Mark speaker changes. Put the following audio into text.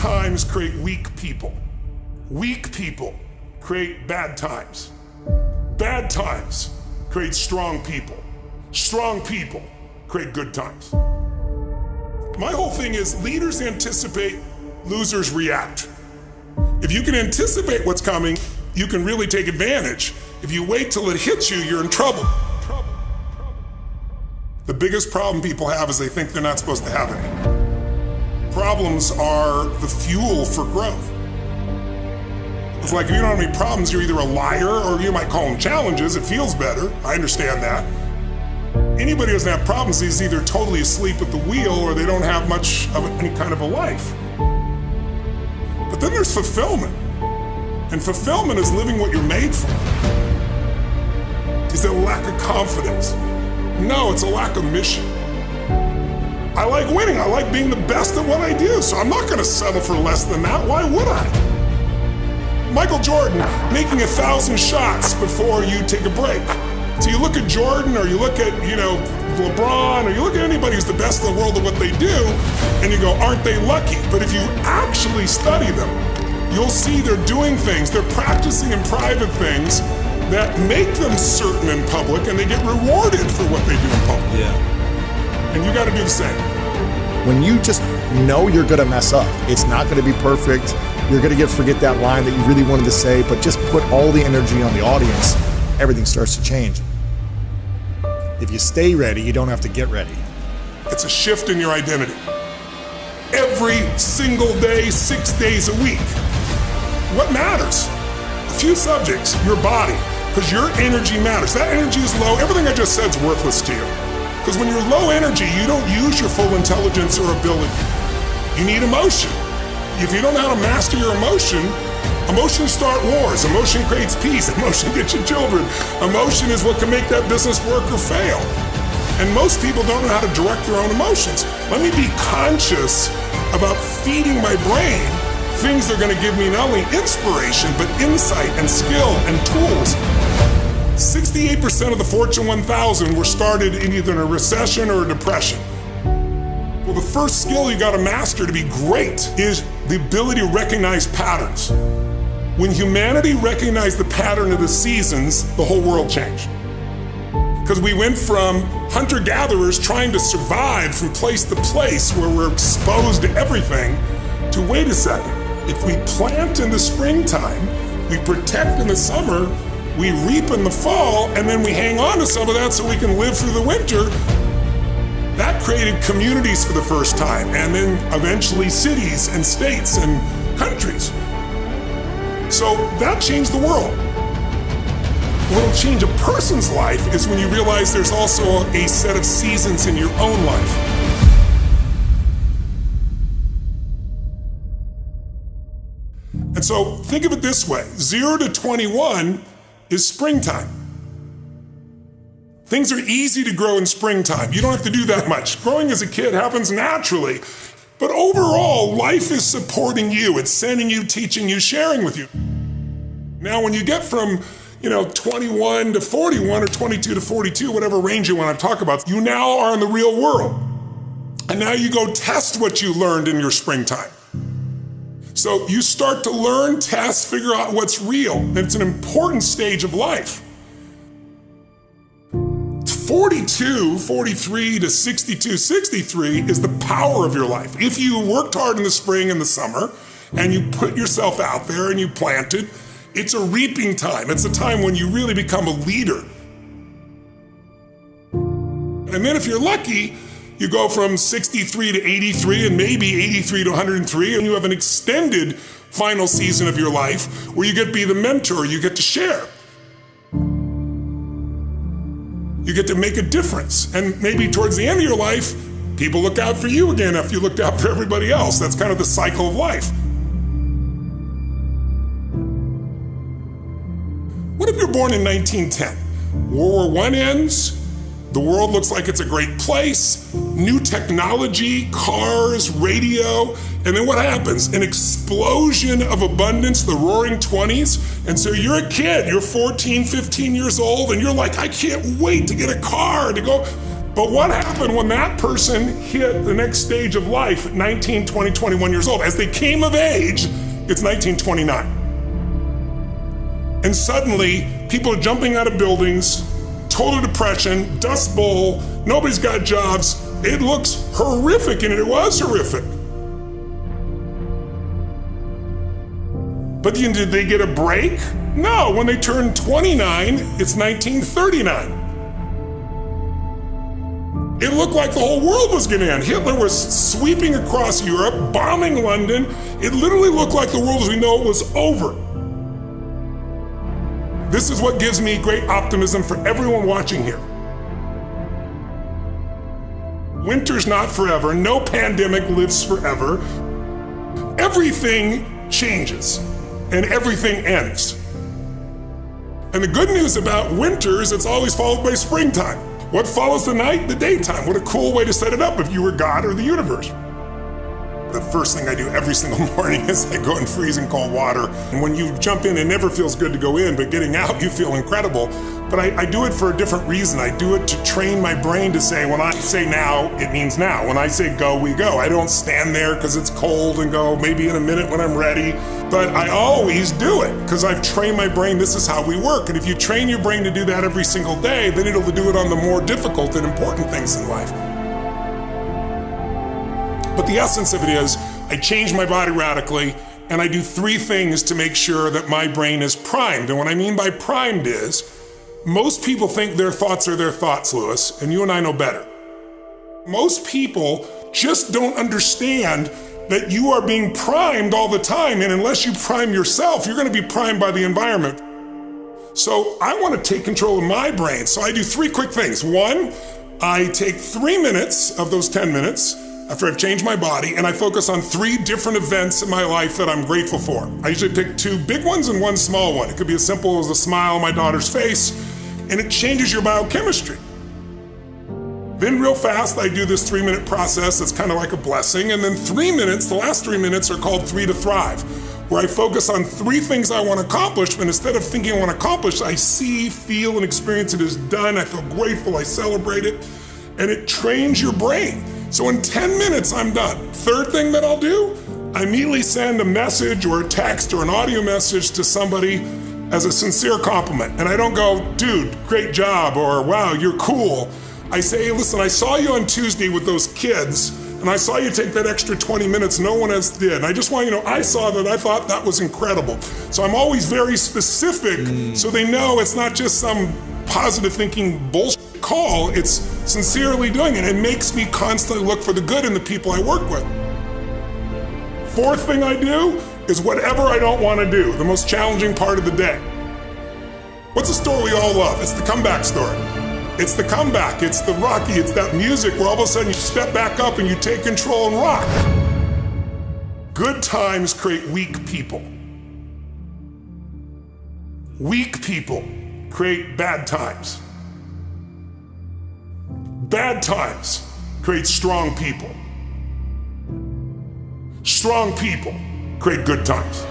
Speaker 1: times create weak people. Weak people create bad times. Bad times create strong people. Strong people create good times. My whole thing is leaders anticipate, losers react. If you can anticipate what's coming, you can really take advantage. If you wait till it hits you, you're in trouble. The biggest problem people have is they think they're not supposed to have any. Problems are the fuel for growth. It's like if you don't have any problems, you're either a liar or you might call them challenges. It feels better. I understand that. Anybody who doesn't have problems is either totally asleep at the wheel or they don't have much of any kind of a life. But then there's fulfillment. And fulfillment is living what you're made for. Is it a lack of confidence? No, it's a lack of mission. I like winning. I like being the best at what I do, so I'm not going to settle for less than that. Why would I? Michael Jordan making 1,000 shots before you take a break. So you look at Jordan, or you look at, LeBron, or you look at anybody who's the best in the world at what they do, and you go, aren't they lucky? But if you actually study them, you'll see they're doing things, they're practicing in private things that make them certain in public, and they get rewarded for what they do in public.
Speaker 2: Yeah.
Speaker 1: And you got to do the same.
Speaker 3: When you just know you're going to mess up, it's not going to be perfect. You're going to forget that line that you really wanted to say, but just put all the energy on the audience. Everything starts to change. If you stay ready, you don't have to get ready.
Speaker 1: It's a shift in your identity. Every single day, 6 days a week. What matters? A few subjects, your body, because your energy matters. That energy is low. Everything I just said is worthless to you. Because when you're low energy, you don't use your full intelligence or ability. You need emotion. If you don't know how to master your emotion, emotions start wars. Emotion creates peace. Emotion gets you children. Emotion is what can make that business work or fail. And most people don't know how to direct their own emotions. Let me be conscious about feeding my brain things that are going to give me not only inspiration, but insight and skill and tools. 68% of the Fortune 1000 were started in either a recession or a depression. Well, the first skill you got to master to be great is the ability to recognize patterns. When humanity recognized the pattern of the seasons, the whole world changed. Because we went from hunter-gatherers trying to survive from place to place where we're exposed to everything, to wait a second, if we plant in the springtime, we protect in the summer, we reap in the fall, and then we hang on to some of that so we can live through the winter. That created communities for the first time, and then eventually cities and states and countries. So that changed the world. What will change a person's life is when you realize there's also a set of seasons in your own life. And so think of it this way, 0 to 21 is springtime. Things are easy to grow in springtime. You don't have to do that much. Growing as a kid happens naturally. But overall, life is supporting you. It's sending you, teaching you, sharing with you. Now, when you get from 21 to 41 or 22 to 42, whatever range you want to talk about, you now are in the real world. And now you go test what you learned in your springtime. So you start to learn, test, figure out what's real. And it's an important stage of life. 42, 43 to 62, 63 is the power of your life. If you worked hard in the spring and the summer, and you put yourself out there and you planted, it's a reaping time. It's a time when you really become a leader. And then if you're lucky, you go from 63 to 83 and maybe 83 to 103, and you have an extended final season of your life where you get to be the mentor, you get to share. You get to make a difference. And maybe towards the end of your life, people look out for you again after you looked out for everybody else. That's kind of the cycle of life. What if you're born in 1910? World War I ends, the world looks like it's a great place, new technology, cars, radio, and then what happens? An explosion of abundance, the roaring 20s, and so you're a kid, you're 14, 15 years old, and you're like, I can't wait to get a car, to go. But what happened when that person hit the next stage of life at 19, 20, 21 years old? As they came of age, it's 1929. And suddenly, people are jumping out of buildings, total depression, Dust Bowl, nobody's got jobs. It looks horrific, and it was horrific. But did they get a break? No, when they turned 29, it's 1939. It looked like the whole world was gonna end. Hitler was sweeping across Europe, bombing London. It literally looked like the world as we know it was over. This is what gives me great optimism for everyone watching here. Winter's not forever. No pandemic lives forever. Everything changes and everything ends. And the good news about winter is it's always followed by springtime. What follows the night? The daytime. What a cool way to set it up if you were God or the universe. The first thing I do every single morning is I go in freezing cold water. And when you jump in, it never feels good to go in, but getting out, you feel incredible. But I do it for a different reason. I do it to train my brain to say, when I say now, it means now. When I say go, we go. I don't stand there because it's cold and go maybe in a minute when I'm ready. But I always do it because I've trained my brain, this is how we work. And if you train your brain to do that every single day, then it'll do it on the more difficult and important things in life. But the essence of it is, I change my body radically, and I do 3 things to make sure that my brain is primed. And what I mean by primed is, most people think their thoughts are their thoughts, Lewis, and you and I know better. Most people just don't understand that you are being primed all the time, and unless you prime yourself, you're gonna be primed by the environment. So I wanna take control of my brain, so I do 3 quick things. 1, I take 3 minutes of those 10 minutes, after I've changed my body, and I focus on 3 different events in my life that I'm grateful for. I usually pick 2 big ones and 1 small one. It could be as simple as a smile on my daughter's face, and it changes your biochemistry. Then real fast, I do this 3-minute process that's kind of like a blessing, and then 3 minutes, the last 3 minutes are called 3 to Thrive, where I focus on 3 things I want to accomplish, but instead of thinking I want to accomplish, I see, feel, and experience it as done. I feel grateful, I celebrate it, and it trains your brain. So in 10 minutes, I'm done. 3rd thing that I'll do, I immediately send a message or a text or an audio message to somebody as a sincere compliment. And I don't go, dude, great job, or wow, you're cool. I say, hey, listen, I saw you on Tuesday with those kids, and I saw you take that extra 20 minutes no one else did. And I just want you to know, I saw that, I thought that was incredible. So I'm always very specific so they know it's not just some positive thinking bullshit call, it's sincerely doing it. It makes me constantly look for the good in the people I work with. 4th thing I do is whatever I don't want to do, the most challenging part of the day. What's a story we all love? It's the comeback story. It's the comeback, it's the Rocky, it's that music where all of a sudden you step back up and you take control and rock. Good times create weak people. Weak people create bad times. Bad times create strong people. Strong people create good times.